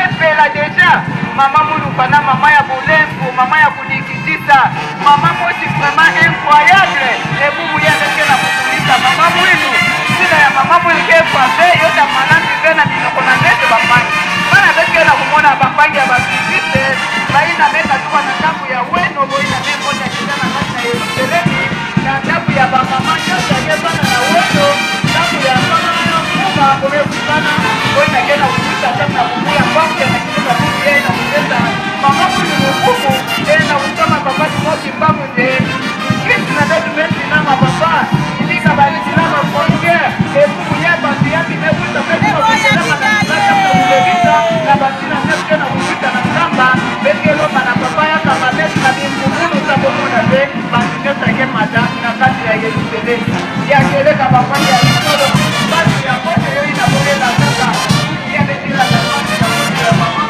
sepela deja mama mulupana mama ya bulembu mama ya kunikitisa mama mosi vraiment incroyable ebubu yaleke na kukulisa mama mwinu sina ya mama mwinu kefafe yota manambi vena minokona nete bapangi bana beke na kumona bapangi ya basisite baina meka tuka na tabu ya weno boina memoja kijana kata yeruselemi na tabu ya bamama nyota yebana na weno tabu ya mama kuma kumekutana boina kena kukuta tabu na kumula kwake na kitaka kuye na kuleta mama mwinu mukumu na kusoma babati mosi mbamu de kisi na dadu mesi na mababa ilika balisi na mafonge ebubu ya basi ya bimebuta mesi na kuselema na kuleta na kulevita na basi na neske na kukuta na kamba bekelo mana papaya kama mesi na bimumunu sabomuna de basi nyota ke mada na kati ya yeruselemi ya keleka babani ya lisolo basi ya kote yo inaboge na sasa ya betila na basi na kote ya mama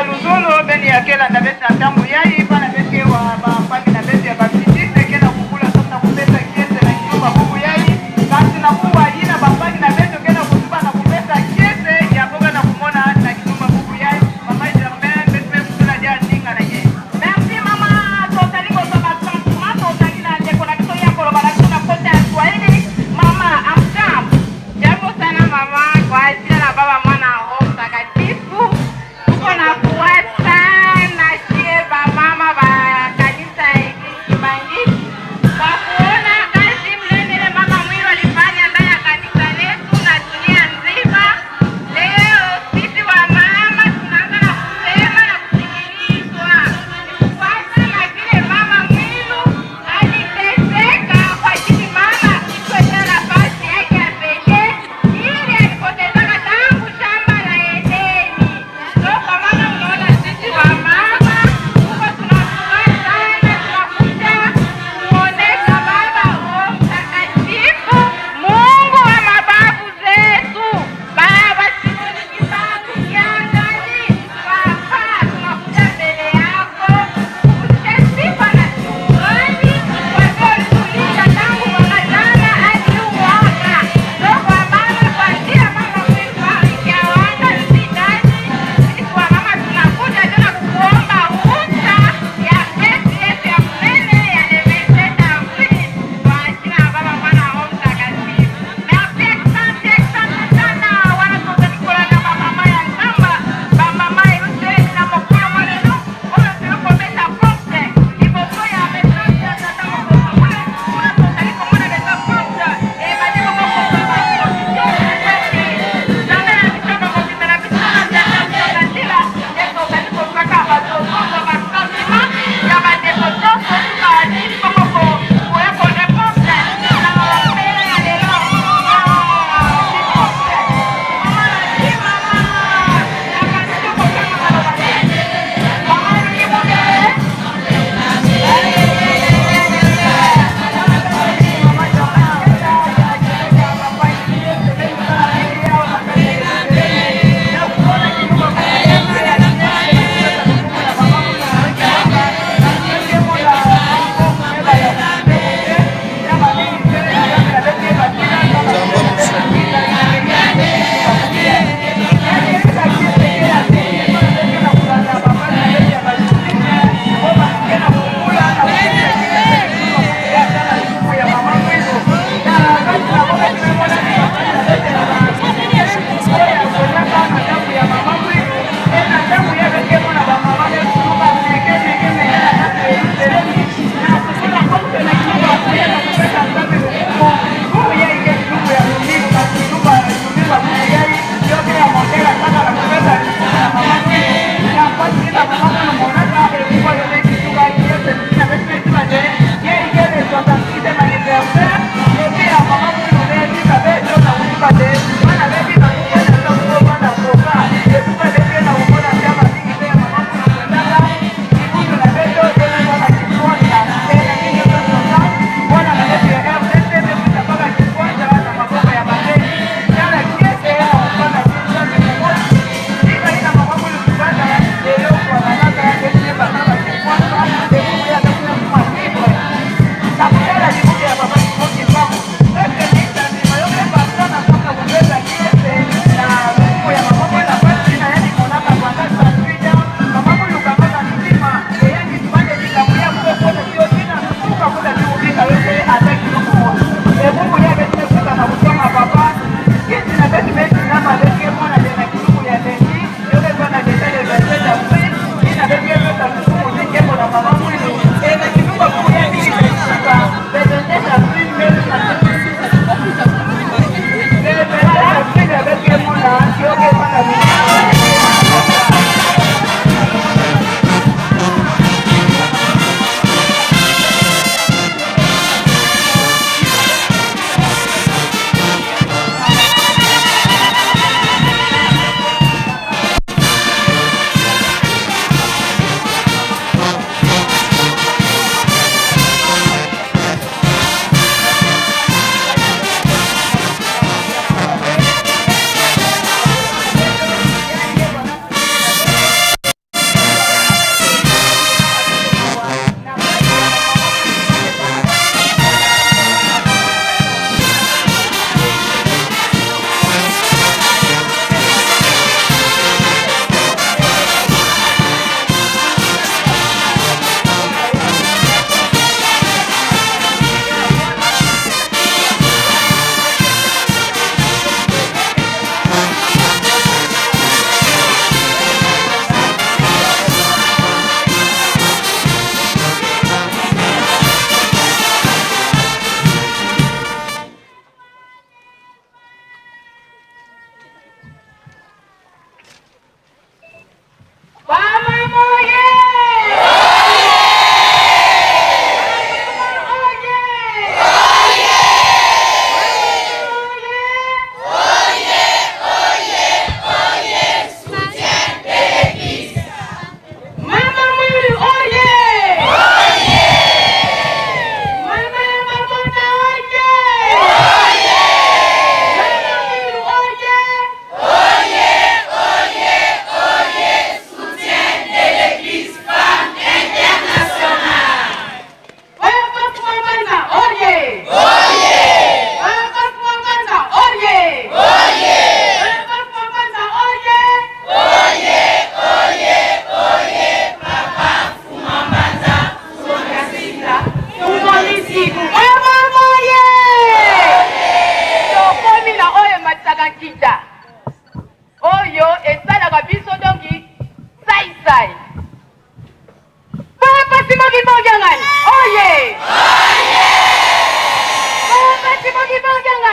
ya luzolo beni ya kela na beta tambu yai pana bete wa bapami na bete ya bapitise kena kukula sasa kupesa kiese na kinyumba bubu yai kasi na kuwa ina bapani na beto kena kutuba na kupesa kiese ya boga na kumona na kinyumba bubu yai mama Germaine bete kukula dia ninga na ye. Merci mama totali ko sama sama totali na ndeko na kitu yako bala kuna kote ya Swahili mama amjam. Jambo sana mama kwa ajili na baba mwana Roho Mtakatifu. Kuna kuwata na shie ba mama ba kanisa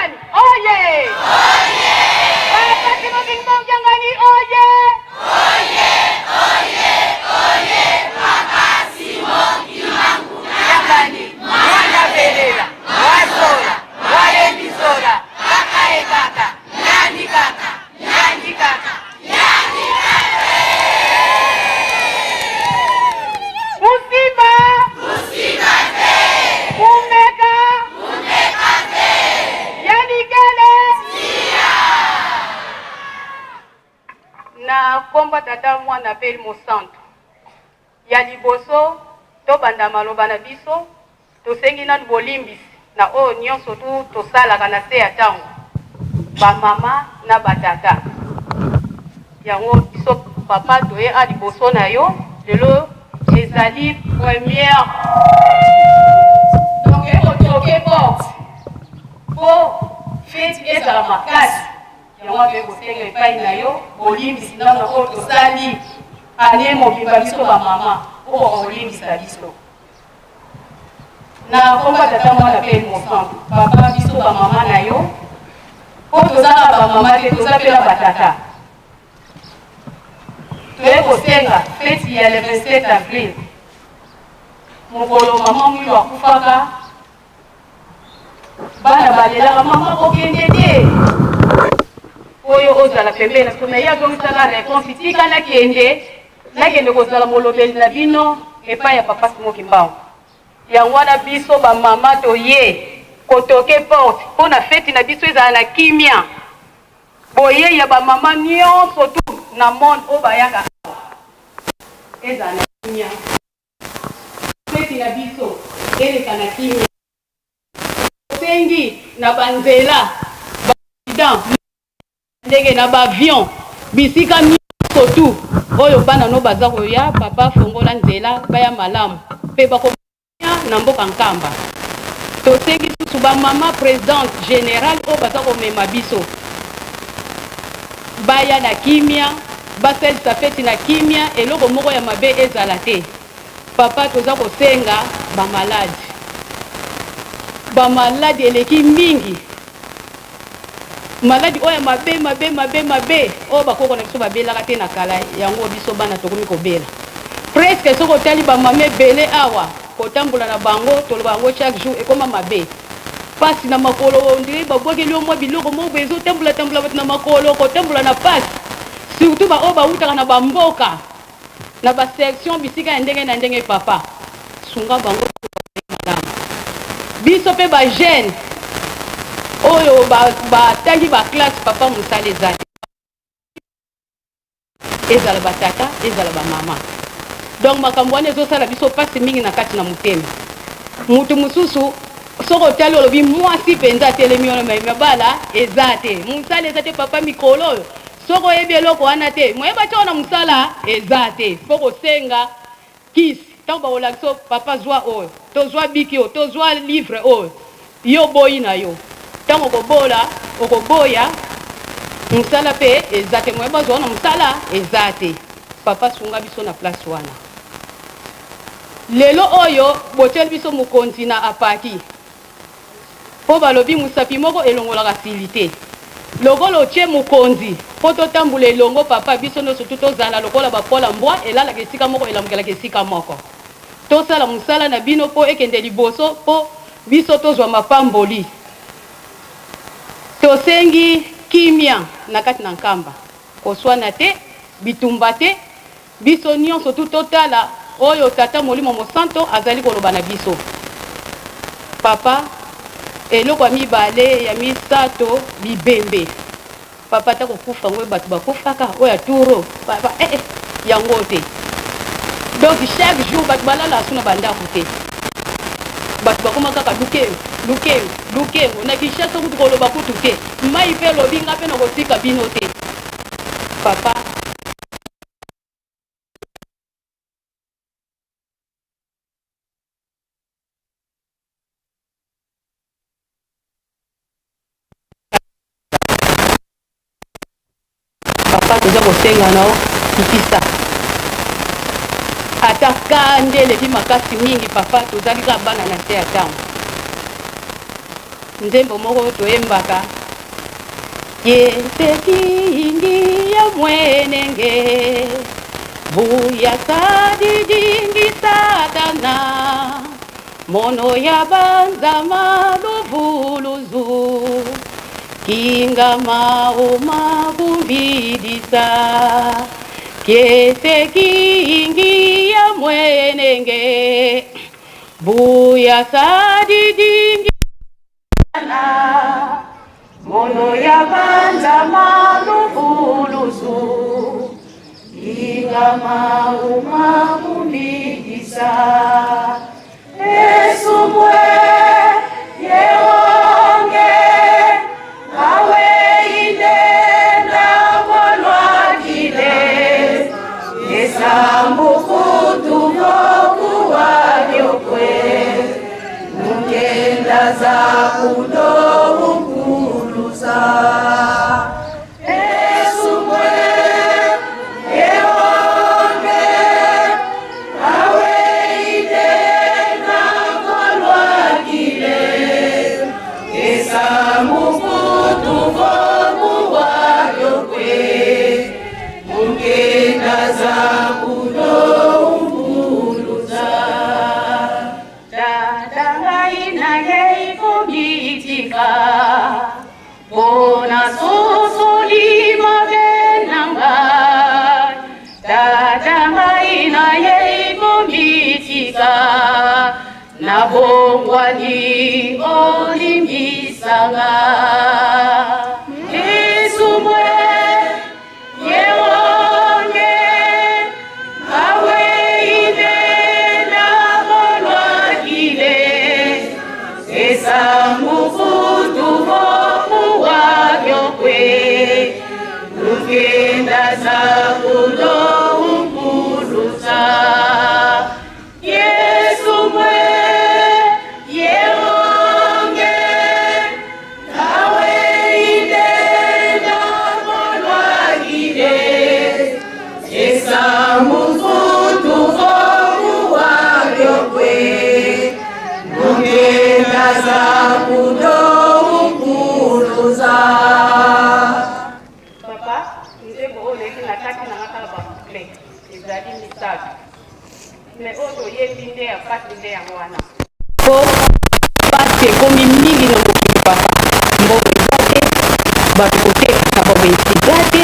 Jangani, oye! Papa Timothy Mbong Jangani, oye! Papa Simon Kimangu Jangani, Mwana Belela, Wasola, Walendi Sola, Kaka e Kaka, Nyandi Kaka, Nyandi Kaka, Nyandi Kaka! Musiba! Musiba te! Umeka! Umeka te! Yanikele! Siya! Na komba tata mwana peli mosantu. Ya liboso, to banda maloba na biso, to sengi na bolimbisi, na o nyonso tu to sala kana se ya tango. Ba mama na batata. Yango biso papa to ye a liboso na yo, lelo ezali première. Donc eko toke porte. Po feti ezala makasi. Yango abe kosenga epai na yo, bolimbisi na ko to sali. Ane mobimba biso ba mama, o olimbisa biso. Na komba tata mwana pe mosantu, papa biso ba mama na yo, po tozala ba mama te toza pe na batata. Toye kosenga feti ya le 27 avril. Mokolo mama mwilu akufaka, bana balelaka mama kokende te. Oyo ozala pembeni, na ya zongisaka réponse tika na kende. Nakende kozala molobeli na bino epai ya papa Simoki Mbao. Yango wana biso ba mama toye kotoke porte mpona feti na biso ezala na kimia. Boye ya ba mama nyonso tu na monde oyo bayaka ezala na kimia. Feti na biso eleka na kimia. Sengi na banzela ba ndenge na ba avion bisika nyonso tu oyo bana no baza koya papa fongola nzela baya malamu pe bakomia na mboka nkamba. Tosengi susu ba mama présidente générale oyo baza komema biso baya na kimia basalisa feti na kimia eloko moko ya mabe ezala te. Papa toza kosenga bamaladi eleki mingi, maladi oyo mabe oyo bakoko na biso babelaka te na kala. Yango biso bana tokomi kobela presque soko otali bamama ebele awa kotambola na bango toloba yango chaque jour ekoma mabe pasi na makolo ondire babwakeli yo mwa biloko moko ezotambola bato na makolo kotambola na pasi surtout baoyo bautaka na bamboka na basection bisika ya ndenge na ndenge. Papa sunga bango malamu biso mpe bagene oyo batangi baklasse papa mosala ezala batata ezala bamama. Donc makambo wana ezosala biso pasi mingi na kati na motema. Mutu mosusu soko otali olobi mwasi mpenza atelemi wana mabala eza te mosala eza te. Papa mikolo oyo soko oyebi eloko wana te moyeba ti wana mosala eza te. Fo kosenga kisi ntango bakolakisa papa zwa oyo tozwa biki oyo tozwa livre oyo yo boyi na yo ntango okoboya mosala mpe eza te. Moyeba zwa wana mosala eza te. Papa sunga biso na place wana. Lelo oyo botieli biso mokonzi na apaki mpo balobi mosapi moko elongolaka sili te. Lokola otie mokonzi mpo totambola elongo papa biso nyonso tu tozala lokola bapola mbwa elalaka esika moko elamukelaka esika moko. Tosala mosala na bino mpo ekende liboso mpo biso tozwa mapamboli. Tosengi kimia na kati na nkamba koswana te bitumba te. Biso nyonso tu totala oyo tata molimo mosanto azali koloba na biso. Papa eloko ya mibale ya misato bibembe. Papa ta kokufa ngo bato bakufaka oyo aturo papa yango te. Donc chaque jour bato balala suna bandako te. Bato bakoma kaka lukengo na Kinshasa kutu koloba kutu te. Mai pe lobinga pe na kotika bino te. Papa toza kosenga nao kikisa ata kande eleki makasi mingi. Papa tozali kaka bana na se ya ntango. nzembo moko toyembaka yesekingi ya mwenenge buya sadidingi satana mono ya banzama luvuluzu kinga mauma kumbidisa yesekingi ya mwenenge buya sadidingi mono ya banzama luvuluzu kinga mauma kumbidisa esumwe yeonge awe indenda molwakile esambukutuvokuwavyokwe mungenda za kudoukuluza bona sosolima venanga dadanga ina yeibomitika na bongwani olimbisanga esumwe yewonge awe idena molwakile esamukutuvo Ugenda za kudoukuluza Yesu mwe yeonge awe idena molwagide esa mukutuvomu wavyokwe Ugenda za kudoukuluza mais oto yebi nde ya pasi nde yango wana po pasi ekomi mingi na mokili papa mbongo te bato kotekaka baboyesika te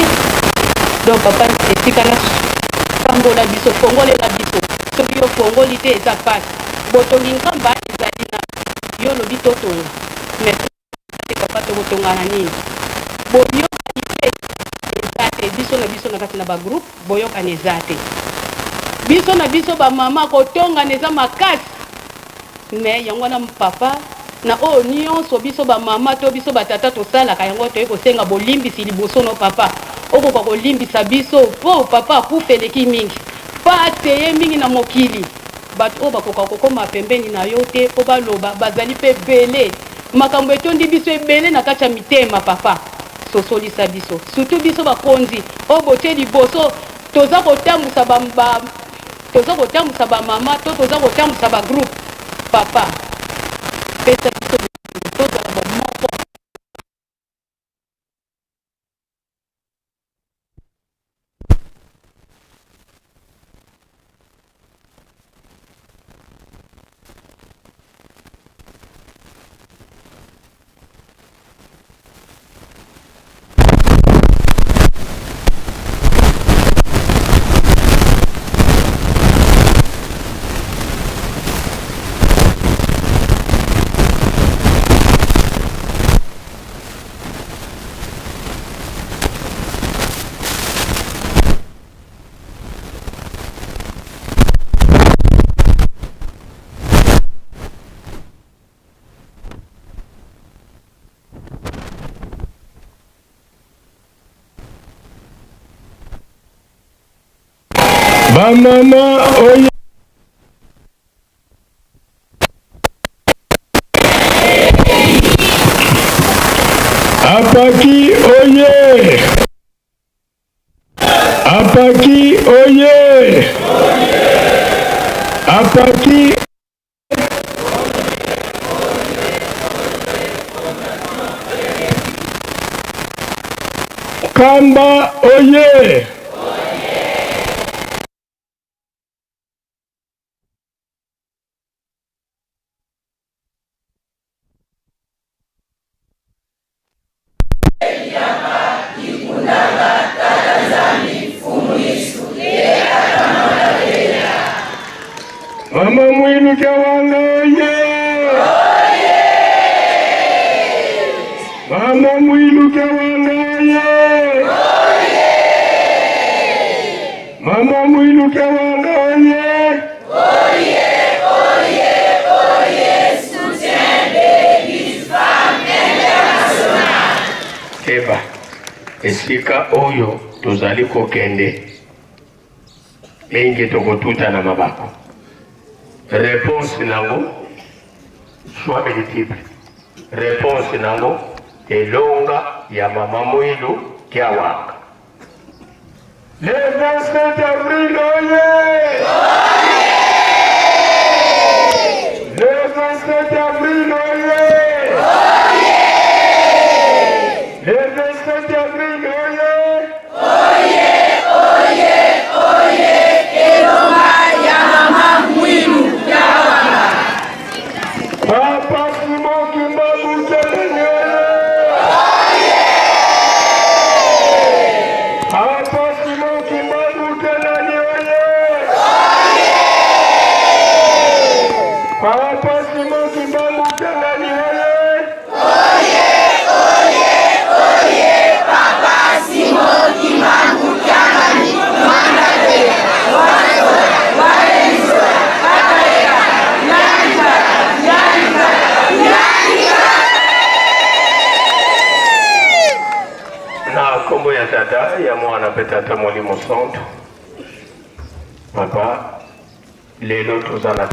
donc papa etikala fambola biso fongolela biso soki yo fongoli te eza pasi botongi nkamba ezali na yo lobi totonga mais papa tokotongana nini boyokani te eza te biso na kati na bagroupe boyokani eza te biso na biso bamama kotongana eza makasi me yango wana papa na oyo nyonso biso bamama to biso batata tosalaka yango toye kosenga bolimbisi liboso no papa okoka kolimbisa biso mpo papa akufa eleki mingi pate ye mingi na mokili bato oyo bakoka kokoma pembeni na yo te mpo baloba bazali mpe ebele makambo etondi biso ebele na kati ya mitema papa sosolisa biso surtout biso bakonzi oyo botie liboso toza kotambusa bamama to toza kotambusa bagroupe papa pesa biso tozala bomoko Bamama oye Apaki oye Apaki oye Apaki Nkamba oye! Mama Mwilu Kyawanga oye! Mama Mwilu Kyawanga oye! Mama Mwilu Kyawanga oye! Soutien de l'Église femme internationale. Eba, esika oyo tozali kokende enge tokotuta na mabako. Réponse nango choix multiple. Réponse nango elonga ya Mama Mwilu Kyawanga. Le 27 avril oye! Le 27 avril oye! Le 27 avril oye! Papa Simon Kimbangu Keleni oye! Papa Simon Kimbangu Keleni oye! Papa Simon Kimbangu Keleni oye! Na kombo ya tata ya mwana pe tata Molimo Santo. Papa, lelo tozala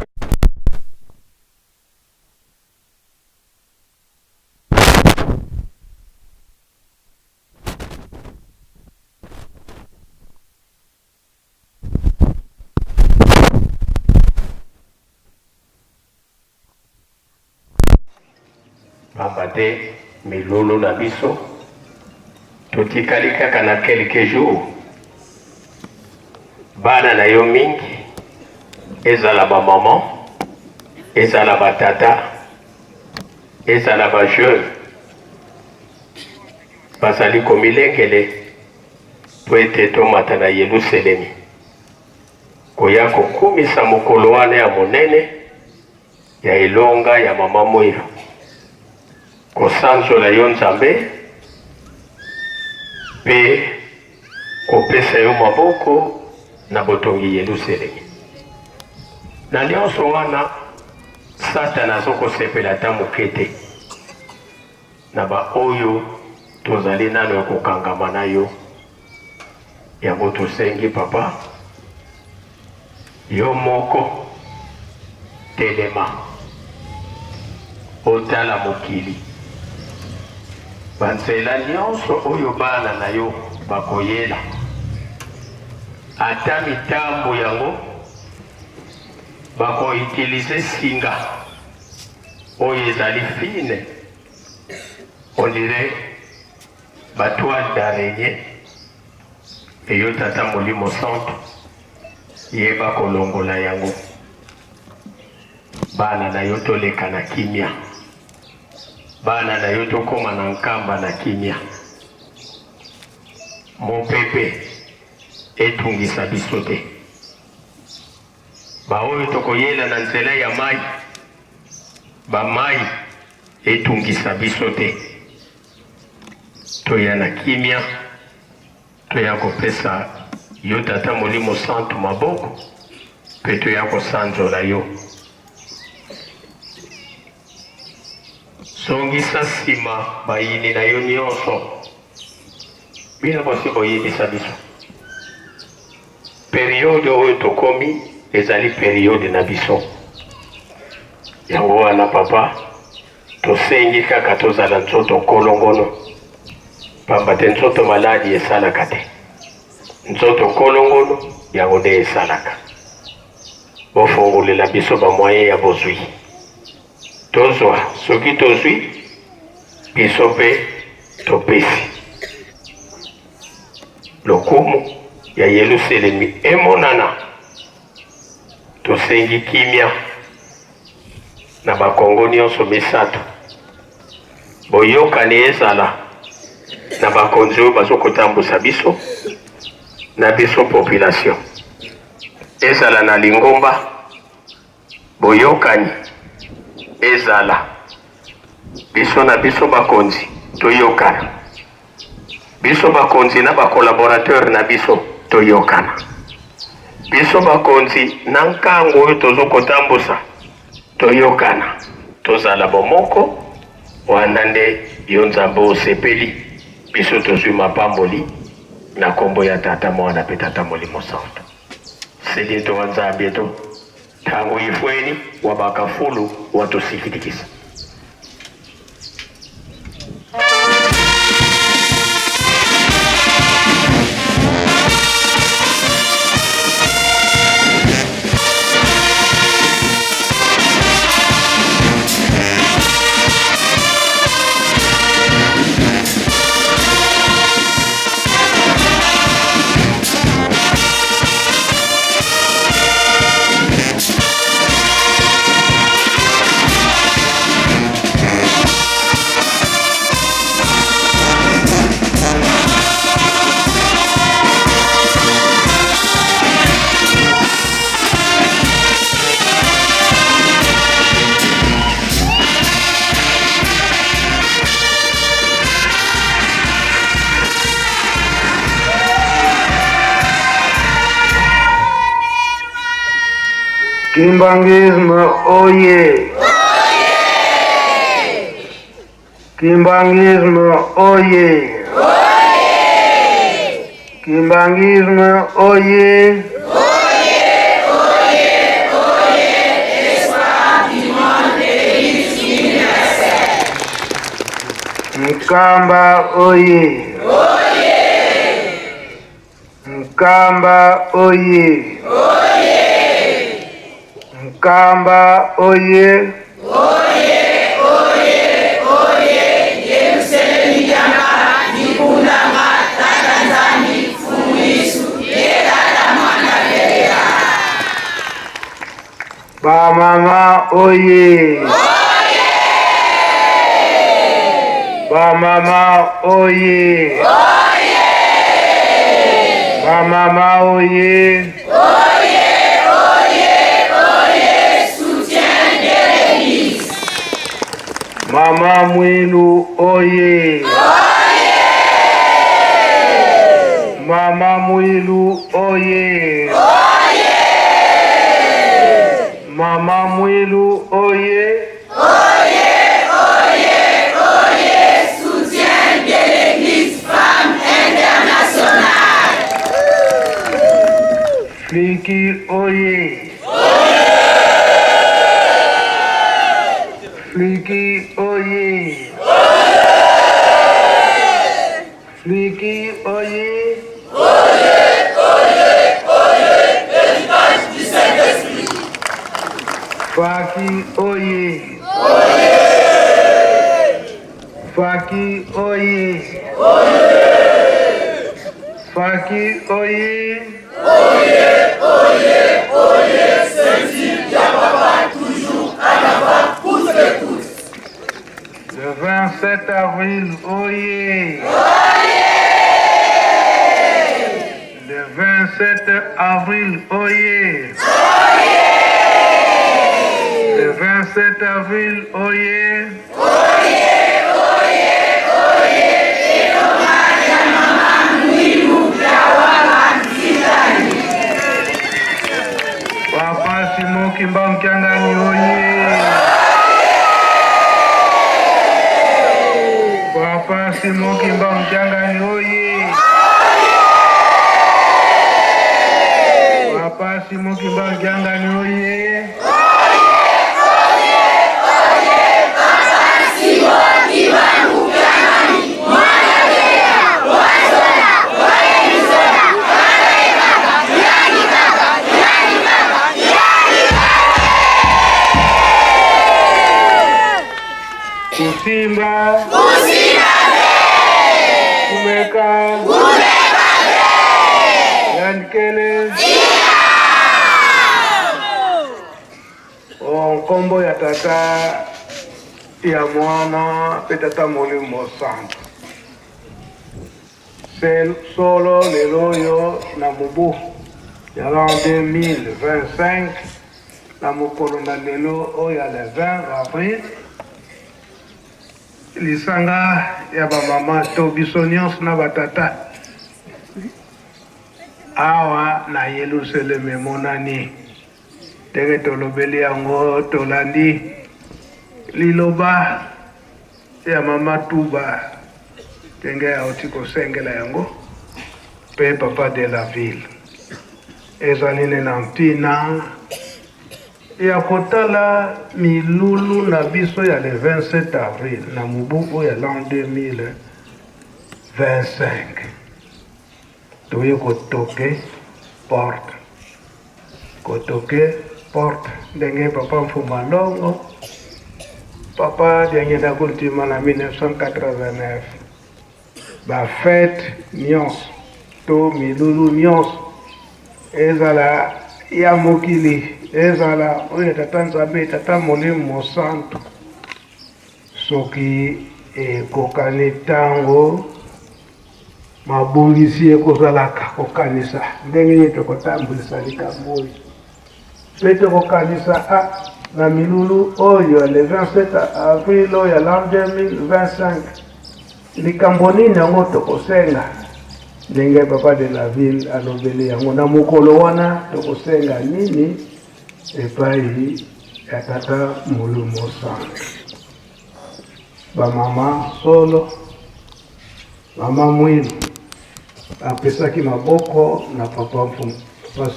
papa te milolo na biso. Totikali kaka na quelques jours. Bana na yo mingi ezala ba maman, ezala ba tata, ezala ba jeune. Basali komilengele po ete tomata na Yerusalemi. Koya kokumisa mokolo wana ya monene ya elonga ya Mama Mwilu. Kosanzola yo Nzambe pe kopesa yo maboko na botongi Yerusalemi. Na nyonso wana Satana azokosepela ata moke te na ba oyo tozali nano ya kokangama na yo. Yango tosengi papa yo moko telema otala mokili. Banzela nyonso oyo bana na yo bakoyela ata mitambo yango bakoutilize singa oyo ezali fine, on dirait batoile d'araignée. Eyo tata Molimo Santo yeba kolongola yango. Bana na yo toleka na kimia, bana na yo tokoma na nkamba na kimia. Mopepe etungisa biso te. Ba oyo tokoyela na nzela ya mai, ba mai etungisa biso te. Toya na kimia, toya kopesa yo tata Molimo Santo maboko, pe toya kosanzola yo. Songisa sima bayini na yo nyonso. Bina bosi boyebisa biso. Periode oyo tokomi ezali periode na biso. Yango wana papa tosengi kaka tozala nzoto kolongono. Pamba te nzoto maladi esalaka te. Nzoto kolongono yango nde esalaka. Bofongolela biso ba moyen ya bozwi. Tozwa soki tozwi biso pe topesi. lokumu ya Yerusalemi emonana tosengi kimia na bakongo nyonso misato boyokani ezala na bakonzi oyo bazokotambusa biso na biso population ezala na Lingomba boyokani ezala biso na biso bakonzi toyokana biso bakonzi na bakolaborateur na biso toyokana biso bakonzi na nkango oyo tozokotambusa toyokana tozala bomoko wana nde yo Nzambe osepeli biso tozwi mapamboli na kombo ya Tata Mwana pe Tata Molimo Santo seli to Nzambe to tangu ifweni wabakafulu watusikitikisa. Kimbangisme oye! Kimbangisme oye! Kimbangisme oye! Mkamba oye! Mkamba oye! Mkamba oye! Yerusalemu jama nikundanga Tata Nzambi Mfumu Yesu Tata Mwana Bebera. Bamama oye! Bamama oye! Bamama oye! Mama Mwilu oye! Mama Mwilu oye! Mama Mwilu oye! Soutien de l'Église Femme Internationale. Fliki oye! Fliki oye! Fliki oye! Faki oye! Faki oye! Faki oye! Le 27 avril, oye! Le 27 avril, oye! Le 27 avril, oye! Papa Simon Kimba Mkiangani, oye! Papa Simon Kimba Mkiangani, oye! Papa Simon Kimba Mkiangani, oye! Kusimba kumeka kombo ya tata ya mwana pe tata molimo santo solo lelo yo na mubu ya l'an 2025 na mokolo na lelo oyo ya le 20 avril lisanga ya bamama to biso nyonso na batata awa na Yerusalem emonani ndenge tolobeli yango tolandi liloba ya mama Tuba ndenge auti kosengela yango pe papa de la ville ezali na ntina ya kotala milulu na biso ya le 27 avril na mubu ya l'an 2025 toye kotoke porte ndenge papa Mfumalongo papa ndenge dakultima na 1989 ba fête nyonso to milulu nyonso ezala ya mokili ezala oyo tata Nzambe tata Molimo Santo soki ekokani ntango mabongisi ekozalaka kokanisa ndenge nini tokotambulisa likambo oyo mpe tokokanisa na milulu oyo le 27 avril oyo ya l'an 2025 likambo nini yango tokosenga ndenge papa de la ville alobeli yango na mokolo wana tokosenga nini epai ya tata Molimo Santo bamama solo mama Mwilu apesaki maboko na papa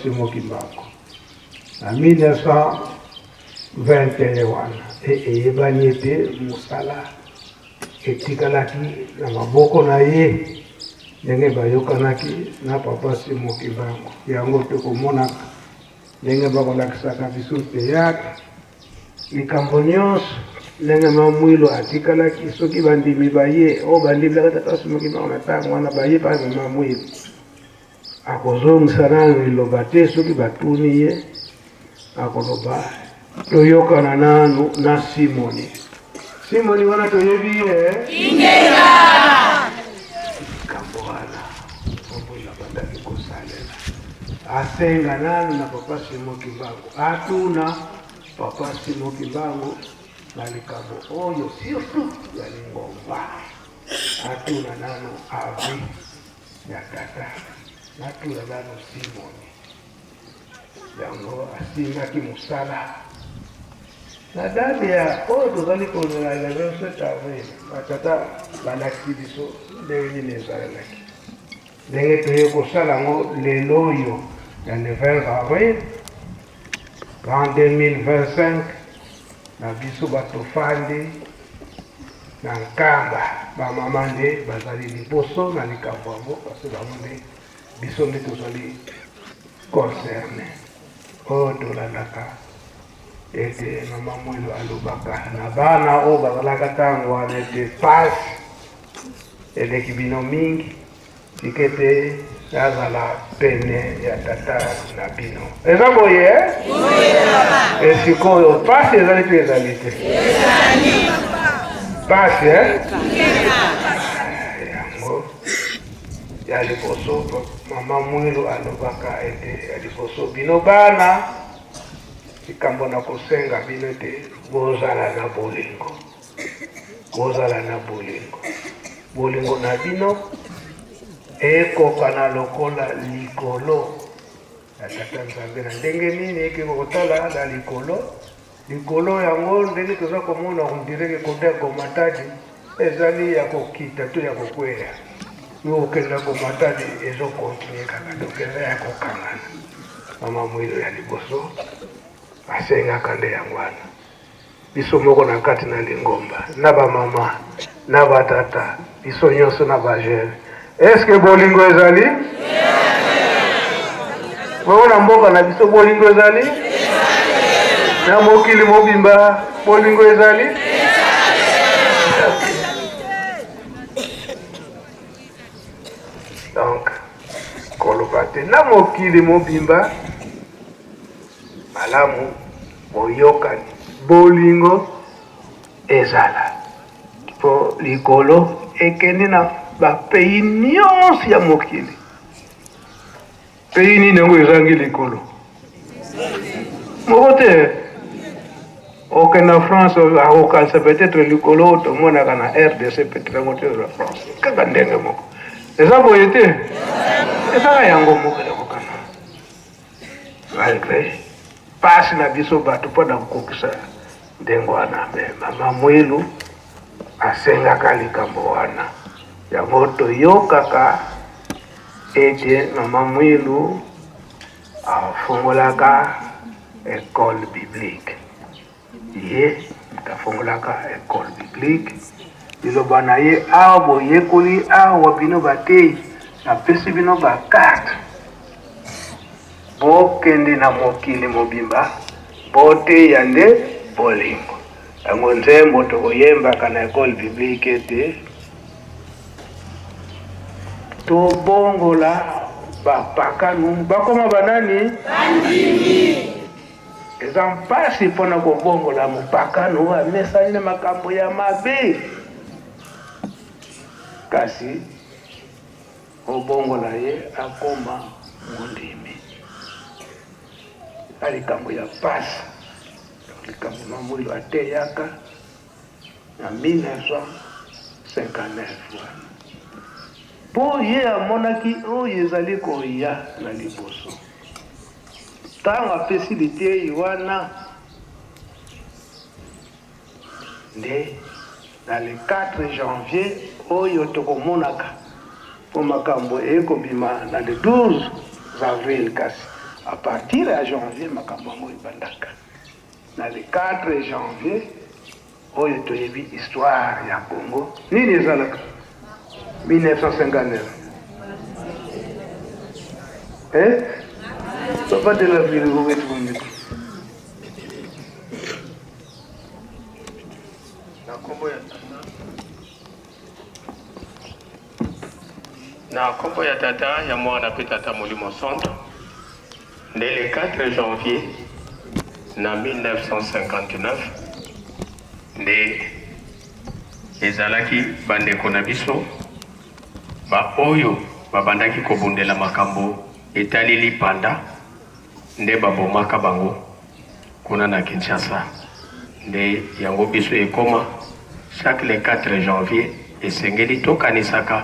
Simo Kimbangu na 1921 wana eyebani ete mosala etikalaki na maboko na ye ndenge bayokanaki na papa Simo Kimbangu yango tokomonaka ndenge bakolakisaka biso théâtre likambo nyonso ndenge mama Mwilu atikalaki soki bandimi baye o bandimi tata Simo Kimbangu na ntango wana baye pa mama Mwilu akozongisa nano liloba te soki batuni ye akoloba toyokana nanu na Simoni wana toyebi ye Ingenga likambo wana ombola bandaki kosalela asenga nanu na papa Simo Kimbangu atuna papa Simo Kimbangu na likambo oyo surtout ya Lingomba atuna nanu avi ya tata natula nanu Simoni yango asingaki mosala na date ya oyo tozali kozela le 27 avril batata balakisi biso ndenge nini ezalelaki ndenge toye kosala yango lelo oyo ya le 20 avril en 2025 na biso batofandi na nkamba bamama nde bazali liboso na likambo yango parce bango nde biso nde tozali concerne oyo tolandaka ete mama Mwilu alobaka na bana oyo bazalaka ntango wana ete pasi eleki bino mingi tikete yazala pene ya tata na bino eza boye esikoyo pasi ezali mpe ezali te pasi yango ya liboso mama Mwilu alobaka ete ya liboso bino bana likambo na kosenga bino ete bozala na bolingo na bino ekokana lokola likolo ya tata Nzambe na ndenge nini ekeko kotala na likolo yango ndenge toza komona ondireke kodeko matadi ezali ya kokita to ya kokwea yo okenda komatadi ezokontinue kaka donc eza ya kokangana mama Mwilu ya liboso asengaka nde yango wana biso moko na kati na Lingomba na bamama na batata biso nyonso na bajene eske bolingo ezali bona mboka na biso bolingo ezali na mokili mobimba bolingo ezali donc koloba te na mokili mobimba malamu boyokani bolingo ezala po likolo ekende na bapays nyonso ya mokili. Pays nini yango ezangi likolo moko te. Okenda France akokanisa peut-être likolo tomonaka na RDC peut-être yango te la France kaka ndenge moko eza boye te ezaka yango moko ekokana malgré pasi na biso bato mpona kokokisa ndenge wana. Me mama Mwilu asengaka likambo wana yango toyokaka ete mama Mwilu afungolaka école biblique. Ye tafungolaka école biblique liloba na ye awa boyekoli awa bino batei napesi bino bakarte bokende na mokili mobimba boteya nde bolingo. Yango nzembo tokoyembaka na école biblique ete tobongola bapakanu bakoma banani bandimi. Eza mpasi mpona kobongola mopakanu amesali makambo ya mabe, kasi obongola ye akoma mondimi alikambo ya pasi. Likambo mama Mwilu ateyaka na 1959 po ye amonaki oyo ezali koya na liboso. Ntango apesi liteyi wana nde na le 4 janvier oyo tokomonaka po makambo ekobima na le 12 avril, kasi a partir ya janvier makambo yango ebandaka na le 4 janvier oyo toyebi histoire ya Congo nini ezalaka 1959 Papa de la ville, vous êtes venu. Na kombo ya tata ya mwana pe tata Molimo Centre dès le 4 janvier na 1959 nde ezalaki bandeko na biso ba oyo babandaki kobundela makambo etaleli panda nde babomaka bango kuna na Kinshasa. Nde yango biso ekoma chaque le 4 janvier esengeli tokanisaka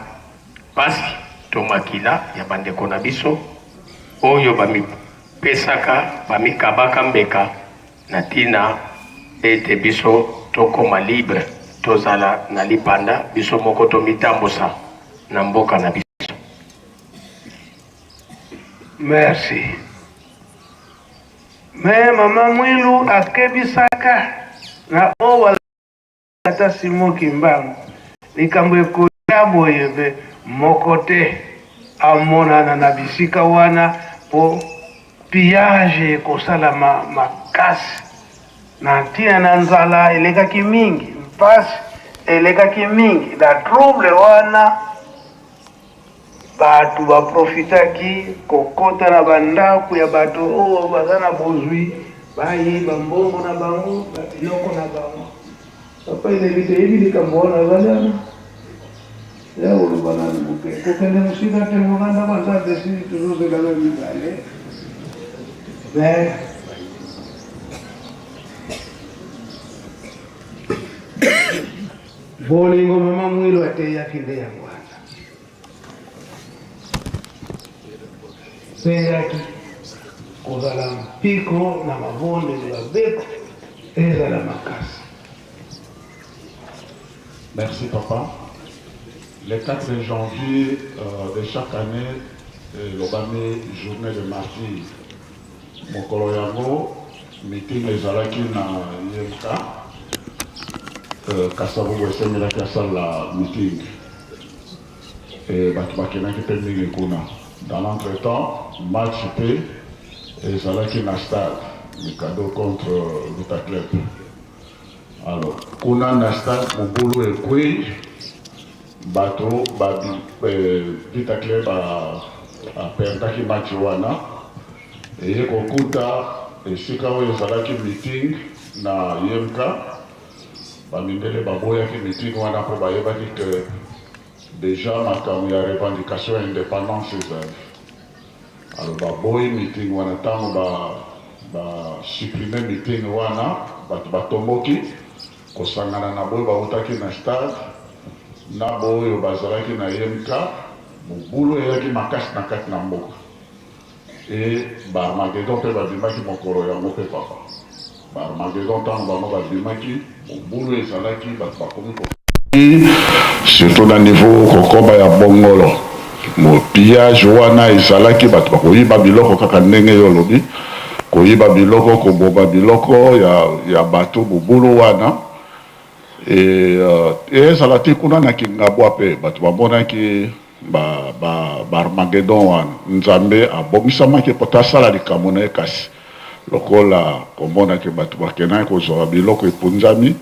pasi to makila ya bandeko na biso oyo bamipesaka bamikabaka mbeka na tina ete biso tokoma libre tozala na lipanda biso moko tomitambusa na mboka na biso. Merci. Mais mama Mwilu akebisaka na owa ata Simo Kimbangu likambo ekoya boyebe moko te amonana na bisika wana po pillage ekosalama makasi na ntina na nzala elekaki mingi mpasi elekaki mingi na trouble wana batu baprofitaki kokota na bandako ya bato oyo baza na bozwi bayiba mbongo na bango biloko na bango. Papa ilebite yebi likambo wana azali ya oloba na libuke kokende mosika te mokanda baza desi tozozelaka mibale mais bolingo mama Mwilu ateyaki nde yango wana peyaki kozala mpiko na mabondeli babeko ezala makasi. Merci papa. Le 4 janvier de chaque année, l'Obame journée de martyr. Mokolo yango meeting ezalaki na IMK. Kasavubu esengelaki asala meeting. Batu bakendaki mpe mingi kuna. Dans l'entretemps, match pe ezalaki na stade Mikado contre Vita Club. Alors, kuna na stade Mobulu ekwe bato Vita Club a perdaki match wana eye kokuta esika oyo ezalaki meeting na IMK bamindele baboyaki meeting wana mpo bayebaki que déjà makambo ya revendication ya indépendance ezali. Alors baboyi meeting wana ntango basupprime meeting wana bato batomboki kosangana na boyo bautaki na stade na boyo bazalaki na IMK mobulu eyaki makasi na kati na mboka e baarmagedon mpe babimaki mokolo yango mpe papa baarmagedon ntango bango babimaki mobulu ezalaki bato bakomi surtout na niveau kokoba ya bongolo mopillage wana ezalaki bato bakoyiba biloko kaka ndenge yo olobi koyiba biloko koboba biloko ya bato bobulu wana ezala te kuna na kingabwa mpe bato bamonaki baarmagedon wana nzambe abongisamaki po tasala likambo na ye kasi lokola komonaki bato bakendaki kozwa biloko epunzami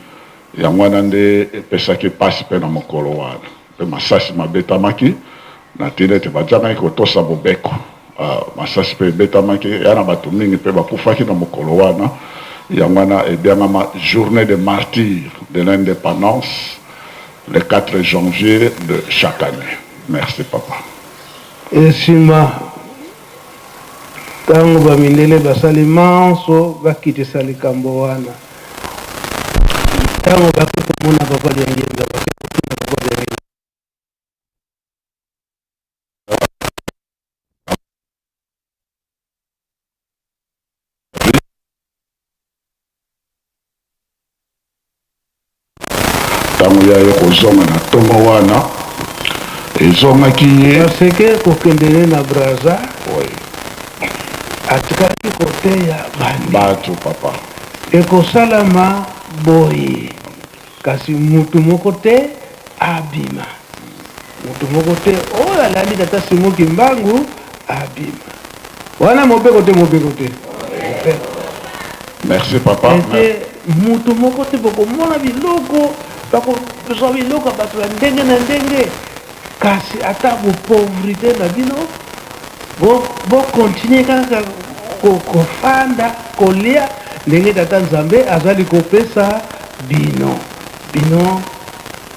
yango wana nde epesaki pasi mpe na mokolo wana mpe masasi mabetamaki na tina ete bajangaki kotosa bobeko masasi mpe ebetamaki ya na bato mingi mpe bakufaki na mokolo wana yango wana ebiangama journée de martyre de l'indépendance le 4 janvier de chaque année. Merci papa. Esima tango bamindele basali manso bakitisa likambo wana tango bakokomona papa liangenza bakotuna papa liangenza tango yaye kozonga na ntongo wana ezongaki ye baseke kokendele na braza atikaki koteya bato papa ekosalama boye kasi mutu moko te abima mutu moko te oyo alandi tata Simoki Mbangu abima wana mobeko te merci papa ete mutu moko te bokomona biloko bakozwa biloko ya bato ya ndenge na ndenge kasi ata bopauvreté na bino bokontinue kaka kofanda kolia ndenge tata Nzambe azali kopesa bino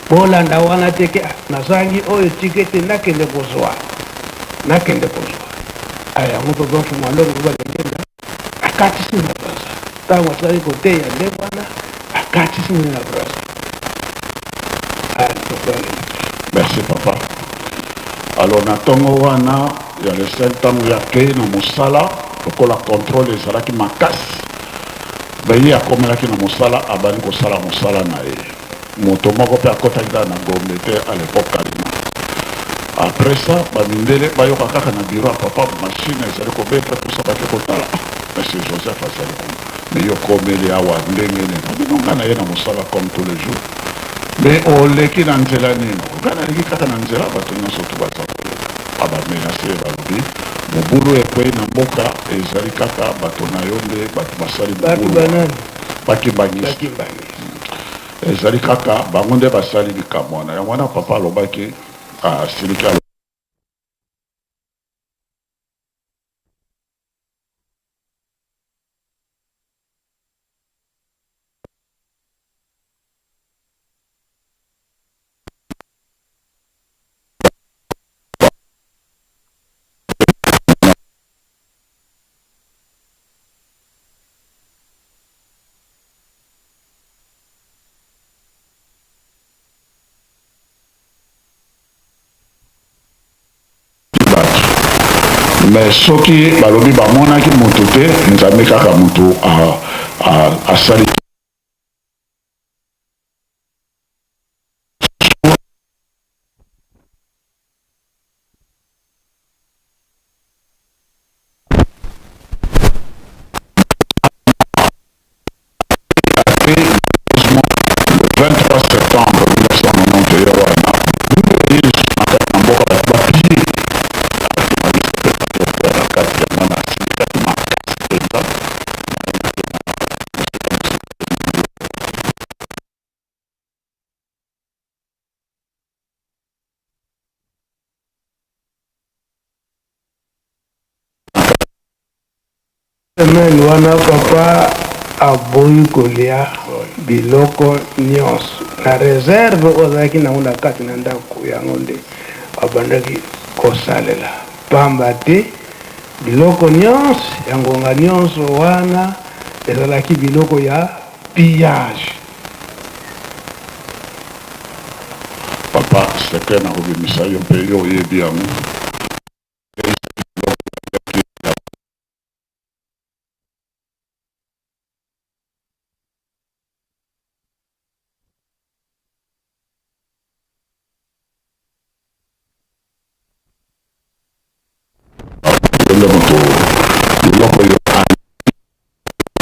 bolanda wana teke nazangi oyo tikete nakende kozwa yango mpe bafuma longo balengenda akatisi na braza ntango azali koteya nde wana akatisi na braza. Merci papa. Alors na ntongo wana ya le sel ntango ya kei na mosala lokola contrôle ezalaki makasi baye akomelaki na mosala abandi kosala mosala na ye moto moko mpe akotaki kaka na Gombe te à l'époque kalima. Après ça bamindele bayoka kaka na bureau ya papa machine ezali kobeta posa bake kotala monsieur Joseph azali kuna me yo komeli awa ndenge nini abinonga na ye na mosala comme tous les jours mais oleki na nzela nini okana aleki kaka na nzela bato nyonso tu baza koleka abamenase balobi mobulu ekwei na mboka ezali kaka bato na yo nde bato basali mobulu bakibangisi ezali kaka bango nde basali likambo wana yango wana papa alobaki asiliki mais soki balobi bamonaki moto te Nzambe kaka moto asali le 23 septembre 1991 wana na mboka bato bapie semaine wana papa aboyi kolia biloko nyonso na reserve ozalaki nango na kati na ndako yango nde abandaki kosalela pamba te biloko nyonso ya ngonga nyonso wana ezalaki biloko ya pillage. Papa seke na kobimisa yo mpe yo oyebi yango biloko yo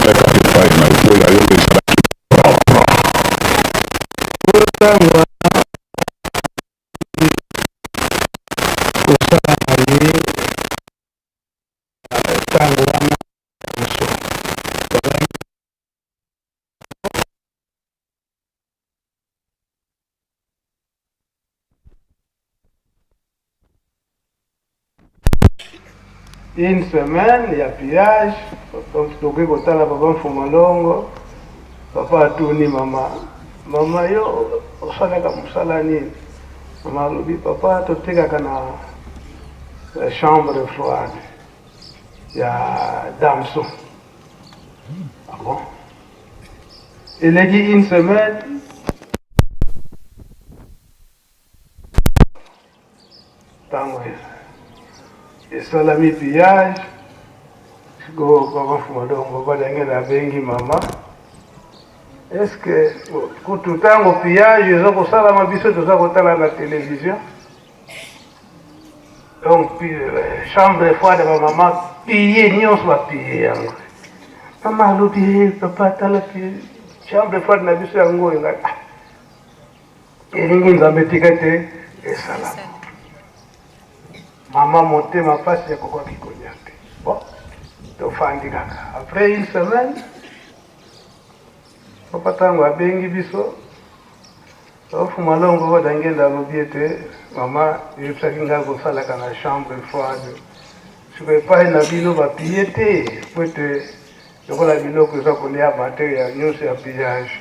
epai na epoya yo ezalaki propre une semaine, il y a pillage, donc je kotala papa Mfumalongo, papa atuni mama, mama yo osalaka musala nini, mama alobi papa totekaka na chambre froide ya Damso. Ah bon? Il a dit une semaine. Tango esalami pillage go papa Mfumalongo badange na bengi mama. Est-ce que kutu tango pillage eza kosalama biso toza kotala na télévision? Donc chambre froide ya mama pillé nyonso bapille yango. Mama alobi papa tala chambre froide na biso yango enga elingi nzambe tika te esalama. Maman motema pasi ya kokoki kolia te. Bon, tofandi kaka. Après une semaine, papa tango abengi biso. Mfumalongo badangenda alobi ete mama yebisaki nga kosalaka na chambre froide. Soki epai na bino bapille te po ete lokola biloko eza kolia batere ya nyonso ya pillage.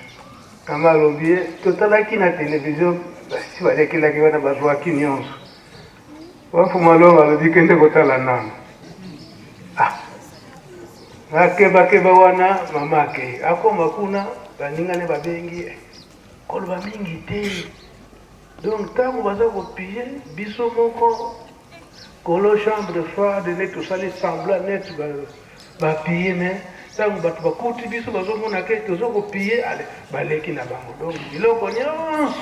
Mama alobi totalaki na télévision basi balekelaki wana bazwaki nyonso. Mfumalongo alobi kende kotala nano. Akeba wana mama ake akoma kuna baningane babengi koloba mingi te. Donc tango baza kopille biso moko kolo chambre froide ne tosali semblant net bapille me tango bato bakuti biso bazomona ke toza kopille ale baleki na bango. Donc biloko nyonso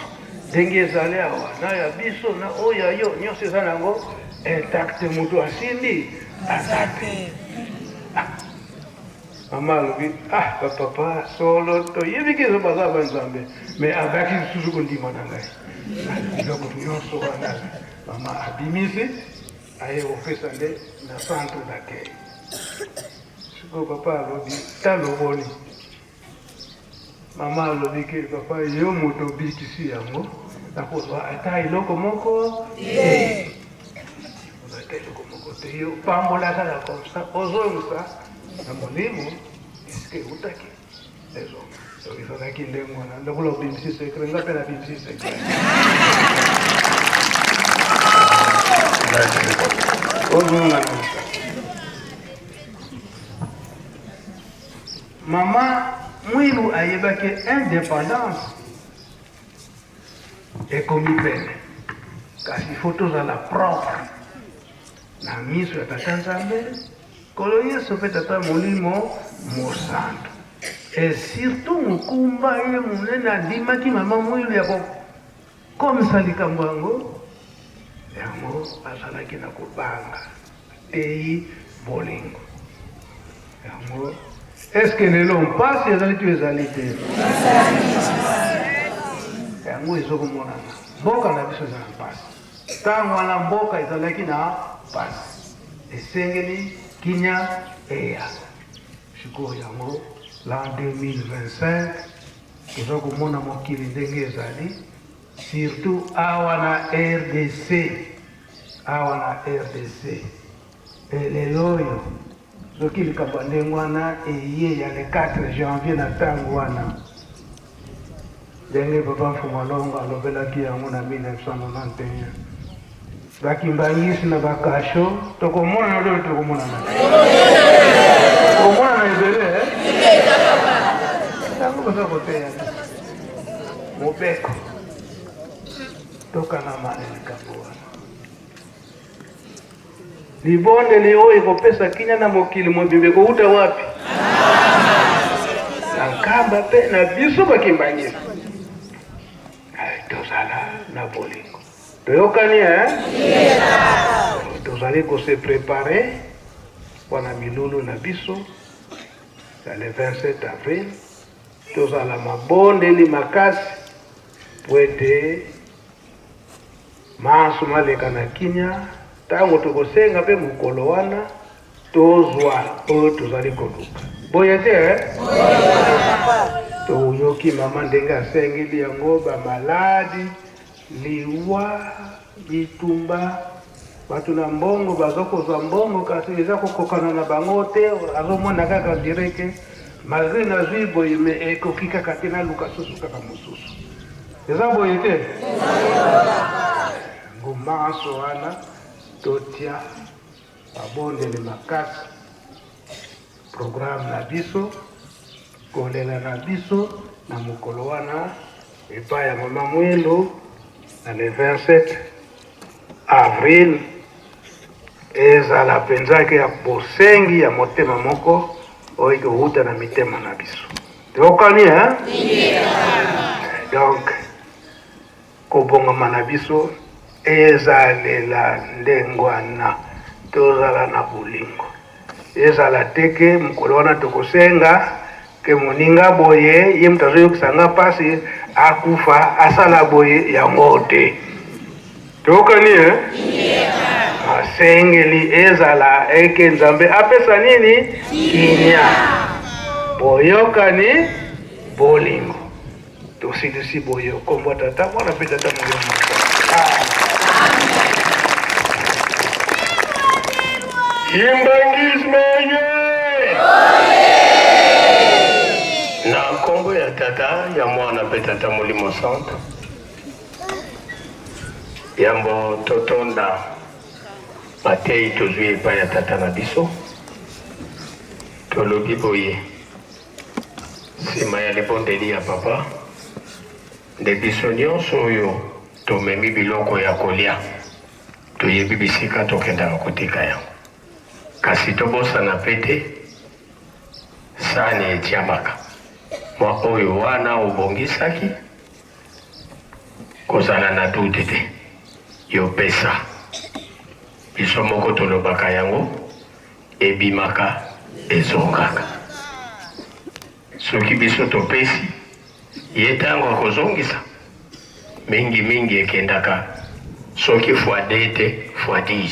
ndenge ezali awa na ya biso na oyo yo nyonso eza nango intact, moto asimbi aza te. Mama alobi papa solo toyebi ezo baza banzambe me azalaki lisusu kondima na ngai biloko nyonso wana mama abimisi aye kopesa nde na centre d'accueil. Sikoyo papa alobi taloboni. Mama alobi ke papa yo moto obikisi yango nakozwa ata eloko moko te. Ata eloko moko te yo pambola kaka comme ça ozongisa na molimo eske utaki ezonga. So ezalaki ndenge wana ndokola obimisi sekre nga mpe na bimisi sekre. Ozonga na mama mwilu ayebaki indépendance ekomi pene kasi fo tozala propre na miso ya tata nzambe kolo yesu mpe tata molimo mosantu. Et surtout mokumba ye monene andimaki mama mwilu ya kokomisa likambo yango yango azalaki na kobanga teyi bolingo yango. Est-ce que lelo mpasi ezali tu ezali te? Yango ezokomonana mboka na biso eza na mpasi. Ntango wana mboka ezalaki na mpasi esengeli kinya eya. Sikoyo yango l'an 2025 toza komona mokili ndenge ezali surtout awa na RDC. Lelo oyo soki likambo ndenge wana eye ya le 4 janvier na ntango wana ndenge papa Mfumalongo alobelaki yango na 1991 bakimbangisi na bakasho tokomona na lelo tokomona na tokomona na ebele ntango baza koteya mobeko tokana mane likambo wana libondeli oyo ekopesa kinya na mokili mobimbe kouta wapi na nkamba mpe na biso bakimbangisi tozala na bolingo toyokani tozali kose prepare wana milulu na biso ya le 27 avril tozala mabondeli makasi po ete maso maleka na kinya ntango tokosenga mpe mokolo wana tozwa oyo tozali koluka boye te toyoki mama ndenge asengeli yango bamaladi liwa bitumba bato na mbongo bazokozwa mbongo kasi eza kokokana na bango te azomona kaka direke malgré nazwi boye me ekoki kaka te naluka susu kaka mosusu eza boye te ngumaso wana totia babondeli makasi programme na biso kolela na biso na mokolo wana epai ya mama Mwelo na le 27 avril ezala penzaki ya bosengi ya motema moko oyo ekouta na mitema na biso tokani donc kobongama na biso ezalela ndengwana tozala na bolingo ezala teke mokolo wana tokosenga ke moninga boye ye moto azoyokisanga mpasi akufa asala boye yango te tokani asengeli ezala eke nzambe apesa nini kinya boyokani bolingo tosilisi boye kombo tata mwana mpe tata molimo Kimbangisme na kombo ya tata ya mwana mpe tata molimo santo yambo totonda batei tozwi epai ya tata na biso tolobi boye nsima ya libondeli ya papa nde biso nyonso oyo tomemi biloko ya kolia toyebi bisika tokendaka kotika yango kasi tobosana pete sani etiamaka mwa oyo wana obongisaki kozala na dute te yopesa biso moko tolobaka yango ebimaka ezongaka soki biso topesi ye ntango akozongisa mingi ekendaka soki fois 2 te fois 10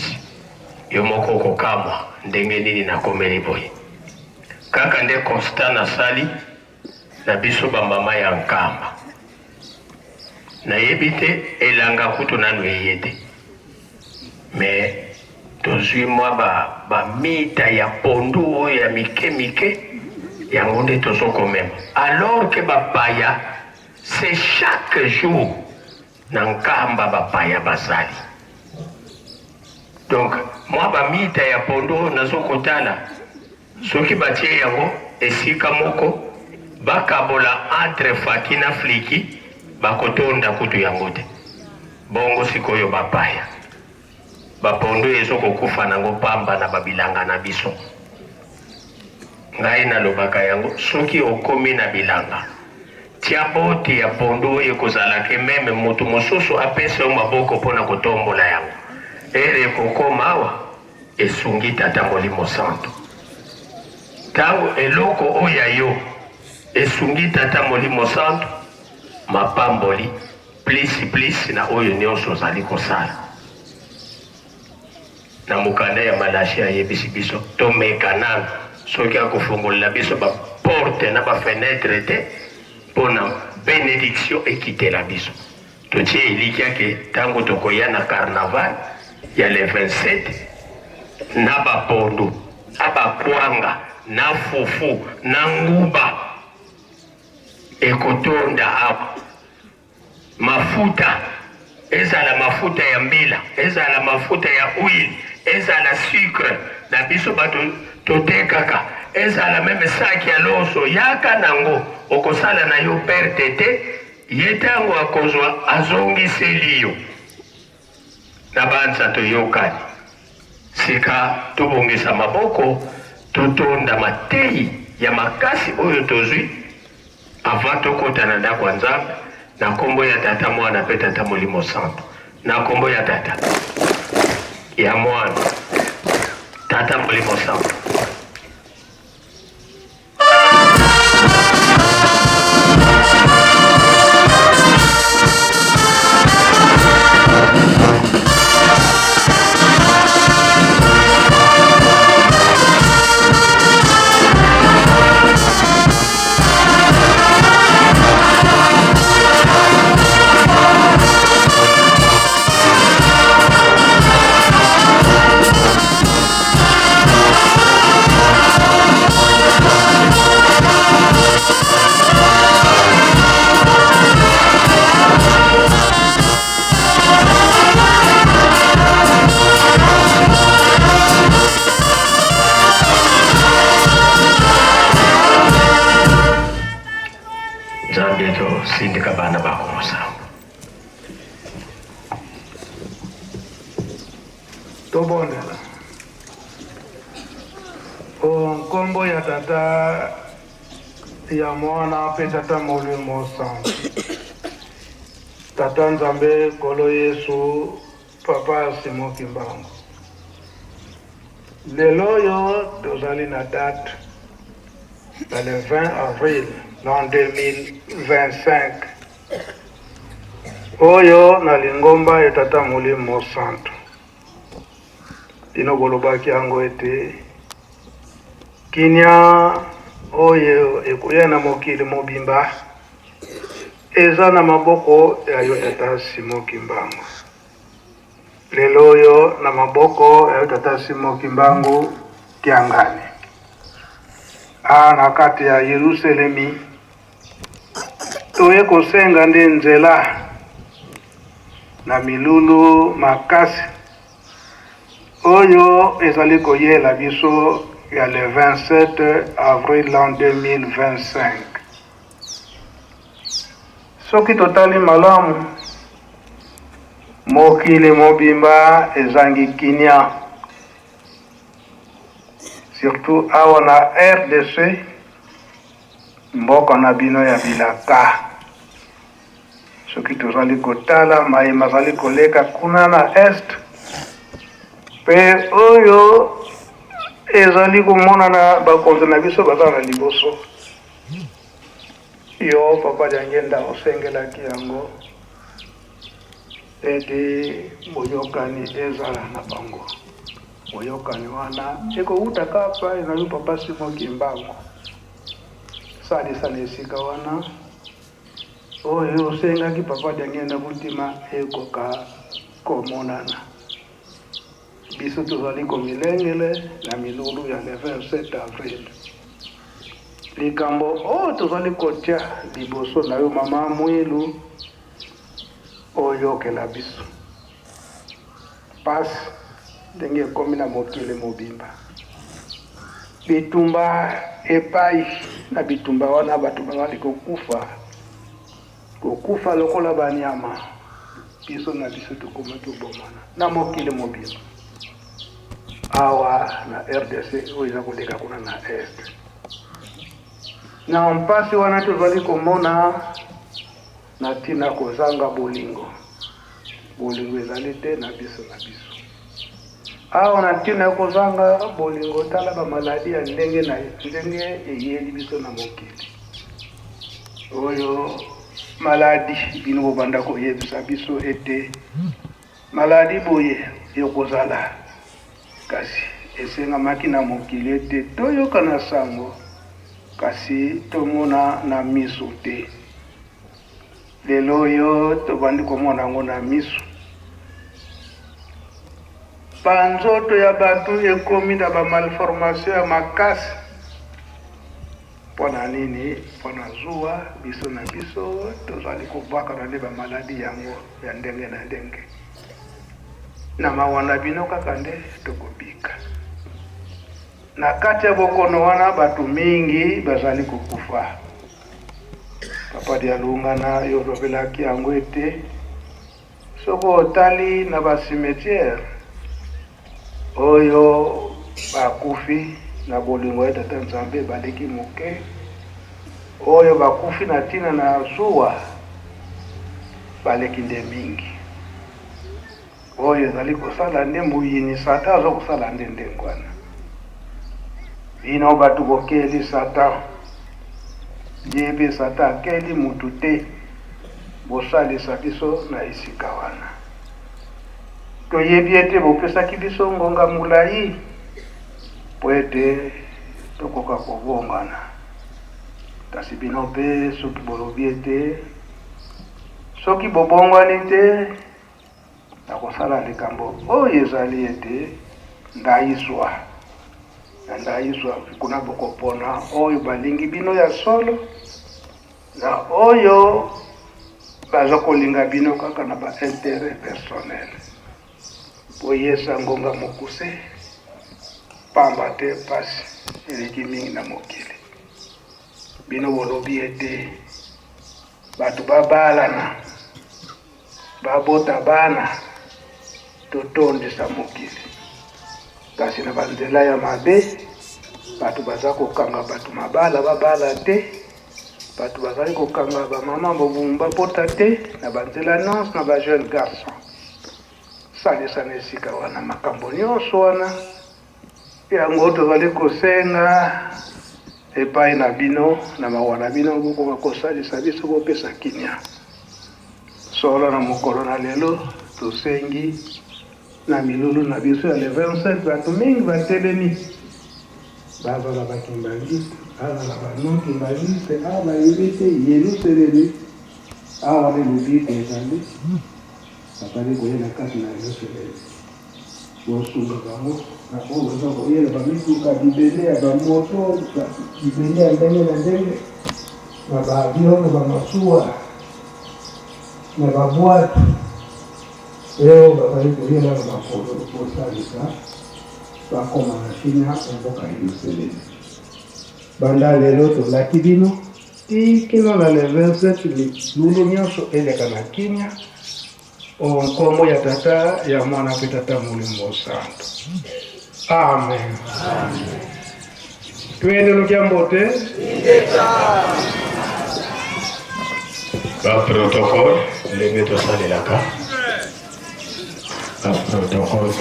yo moko okokamwa ndenge nini nakomeli boye kaka nde constat nasali na biso bamama ya nkamba nayebi te elanga kutu nanu eye te me tozwi mwa bamita ya pondu oyo ya mike yango nde tozokomema alors ke bapaya c'est chaque jour na nkamba bapaya basali donc mwa bamita ya pondu oyo nazokotala soki batie yango esika moko bakabola entre Faki na Fliki bakotonda kutu yango te bongo sikoyo bapaya bapondo ezokokufa nango pamba na babilanga na biso ngai nalobaka yango soki okomi na bilanga tia bote ya pondo oyo ekozalaka meme moto mosusu apesa yo maboko mpona kotombola yango ere ekokoma awa esungi tata molimo santo ntango eloko oyo yo esungi tata molimo santo mapamboli plisi na oyo nyonso ozali kosala na mokanda ya malashi ayebisi biso tomeka nanu soki akofungolela biso baporte na bafenetre te mpona bénédiction ekitela biso totie elikiake ntango tokoya na carnaval ya le 27 na bapondo abakwanga na fufu na nguba ekotonda apa mafuta ezala mafuta ya mbila ezala mafuta ya huile ezala sucre na biso bato totekaka ezala meme saki ya loso yaka nango okosala na yo perte te ye ntango akozwa azongiseli yo na banza toyokani sika tobongisa maboko totonda matei ya makasi oyo tozwi avant tokota na ndako ya Nzambe na kombo ya tata mwana pe tata molimo santo na kombo ya tata ya mwana tata molimo santo. Sindika bana bakosa tobondela nkombo ya tata ya mwana pe tata molimo santo tata Nzambe kolo Yesu papa Simon Kimbangu lelo yo tozali na date le 20 avril l'an 2025 oyo na lingomba ya tata molimo santo dino bolobaki yango ete kinya oyo ekuya na mokili mobimba eza na maboko ya yo tata Simon Kimbangu lelo oyo na maboko ya yo tata Simon Kimbangu Kiangani na kati ya Yerusalemi toye kosenga nde nzela na milulu makasi oyo ezali koyela biso ya le 27 avril l'an 2025 soki totali malamu mokili mobimba ezangi kinya surtout awa na RDC mboka na bino ya bilaka soki tozali kotala mayema azali koleka kuna na est pe oyo ezali komonana bakonzi na biso baza na liboso yo papa Diangenda osengelaki yango ete boyokani ezala na bango boyokani wana ekouta kapa na yo papa Simon Kimbangu salisa na esika wana oyo osengaki papa Diangenda butima ekoka komonana biso tozali komilengele na milulu ya le 27 avril likambo oyo tozali kotia liboso na yo mama mwilu oyokela biso pasi ndenge ekomi na mokili mobimba bitumba epai na bitumba wana bato bazali kokufa lokola banyama biso na biso tokoma tobomana na mokili mobimba awa na RDC oyo eza koleka kuna na est na mpasi wana tozali komona na ntina kozanga bolingo ezali te na biso awa na ntina ya kozanga bolingo tala bamaladi ya ndenge eyeli biso na mokili oyo maladi bino bobanda koyebisa biso ete maladi boye yokozala kasi esengamaki na mokili ete toyoka na sango kasi tomona na miso te lelo oyo tobandi komona yango na miso banzoto ya batu ekomi na bamalformation ya makasi. Mpona nini? Mpona zuwa biso na biso tozali kobwaka na nde bamaladi yango ya ndenge na ndenge. Na mawana bino kaka nde tokobika. Na kati ya bokono wana batu mingi bazali kokufa. Papa Dialunga na yo lobelaki yango ete soko otali na basimetiere oyo bakufi na bolingo ya Tata Nzambe baleki moke, oyo bakufi na tina na zuwa baleki nde mingi. Oyo ezali kosala nde muyini Satan azo kosala nde ndengwana. Bino batu bokeli Satan, yebe Satan akeli mutu te, bosalisa biso na esika wana. Toyebi ete bopesaki biso ngonga mulayi po ete tokoka kobongana. Kasi bino mpe soki bolobi ete soki bobongwani te nakosala likambo oyo ezali ete ndayiswa. Ndayiswa kuna bokopona oyo balingi bino ya solo na oyo baza kolinga bino kaka na ba intérêt personnel. Boyesa ngonga mokuse pamba te pasi eleki mingi na mokili. Bino bolobi ete batu babalana babota bana totondisa mokili. Kasi na banzela ya mabe batu baza kokanga batu mabala babala te, batu bazali kokanga bamama bobumba bota te, na banzela nonse na ba jeune garçon. Salisa na esika wana makambo nyonso wana yango tozali kosenga epai na bino na mawana bino bokoka kosalisa biso bopesa kimia. Solo na mokolo na lelo tosengi na milulu na biso ya le 27 batu mingi batelemi bazala bakimbaliste azala banokimbaliste abayebi te Yerusalemi awa lelobi ezali bakali koyela kati na Yerusalemi bosunga bango na oyo baza koyela bamituka bibende ya bamoto bibende ya ndenge na ndenge na baavion na bamasuwa na babwatu leo bakali koyela na makolo kosalisa bakoma na China mboka Yerusalemi. Banda lelo tolaki bino tikino na le 27 lulu nyonso eleka na kimia onkombo ya Tata ya Mwana pe Tata Molimo Santo. Amen. Tuende lukiambote Ba protocole lebe tosalelaka ba protocole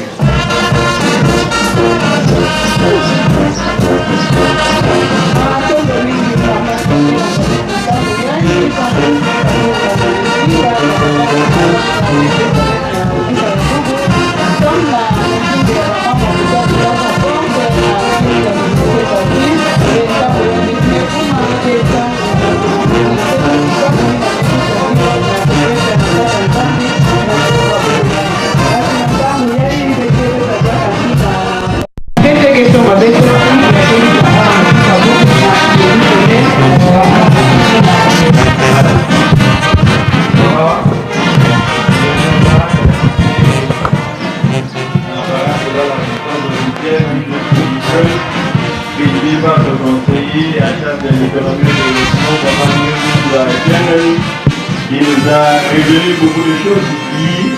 Il nous a révélé beaucoup de choses ici,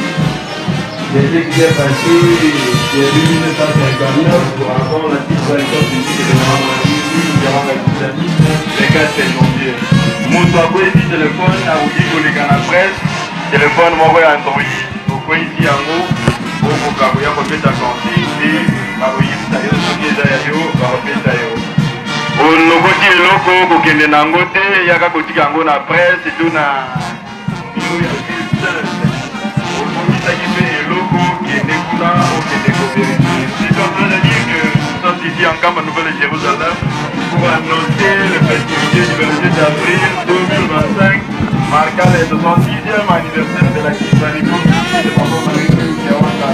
de ce qui s'est passé depuis 1959 pour avoir la disparition publique de Mamadou durant l'accusatif le 4 janvier. Moto a dit téléphone à Oudi Kolikana Presse, téléphone moko ya Android, okoyisi yango okokaboya kopesa consigne bakoyebisa yo soki eza ya yo bakopesa yo. Olokoti eloko kokende nango te yaka kotika yango na presse to na biro ya ville. Okomisaki mpe eloko kende kuna okende kovérifier. Je suis en train de dire que nous sommes ici en Kamba Nouvelle-Jérusalem pour annoncer le festivités du 27 avril 2025 marquant le 70e anniversaire de la disparition de Maman Marie Kiawanga.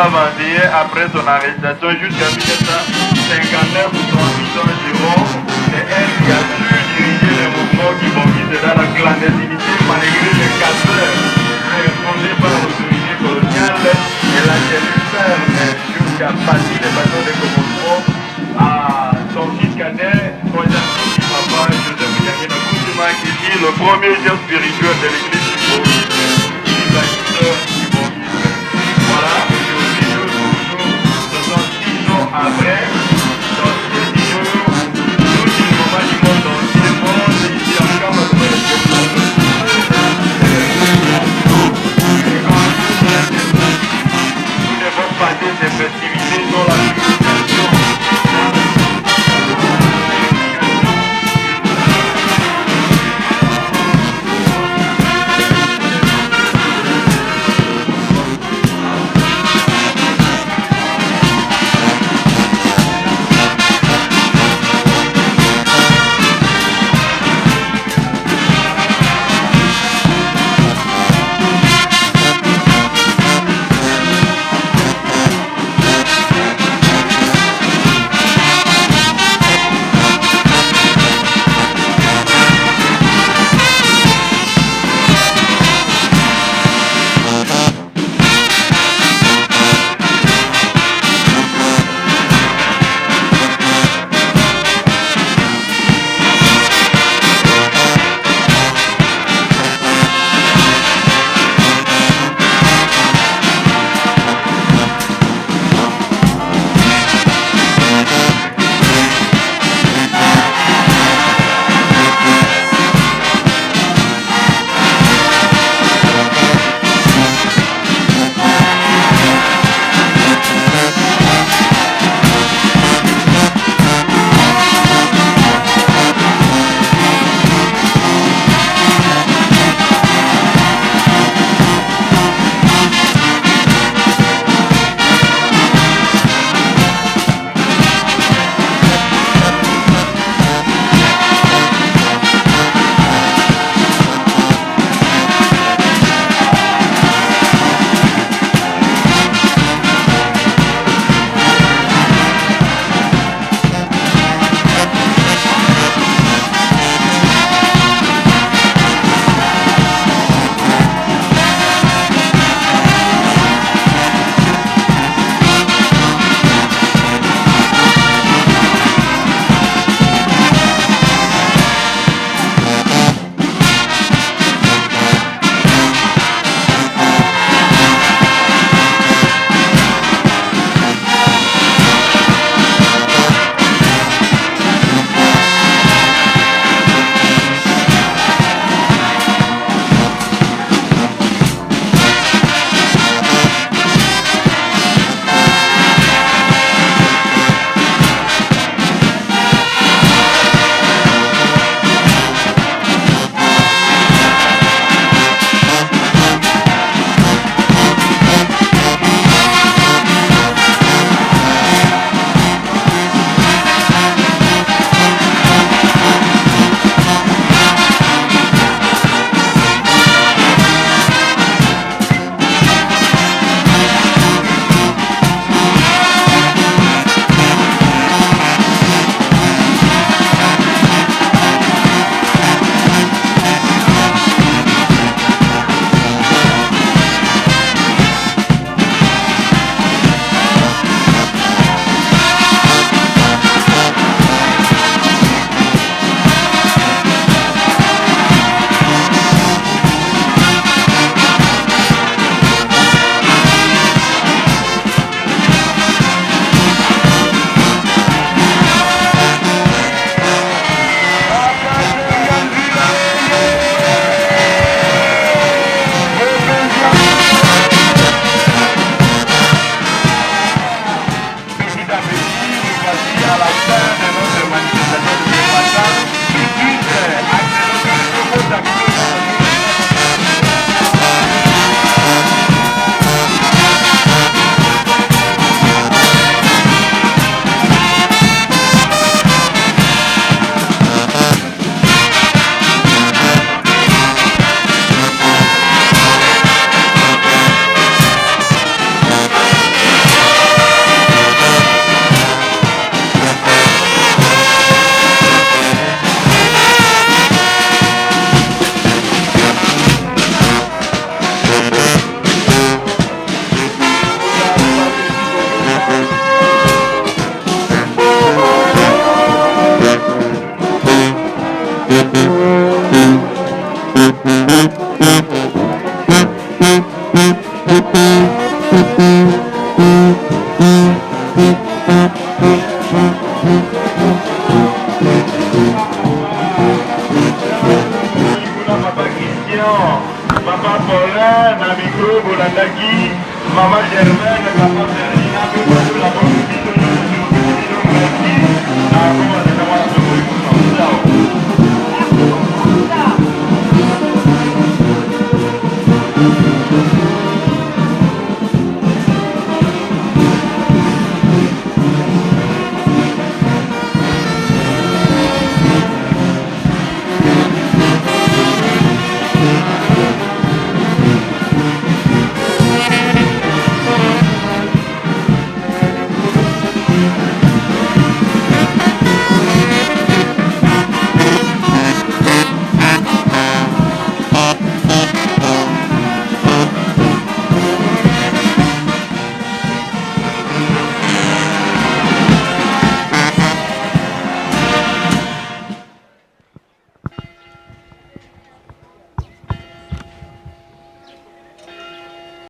a vendé après son arrestation jusqu'à 1959 ou 38 environ. C'est elle qui a su diriger le mouvement qui conquise dans la clandestinité malgré les casseurs fondés par l'autorité coloniale. Elle a tenu ferme jusqu'à passer les bateaux de commandement à son fils cadet, papa Joseph Yangina Koutima, qui dit le premier chef spirituel de l'église du Congo.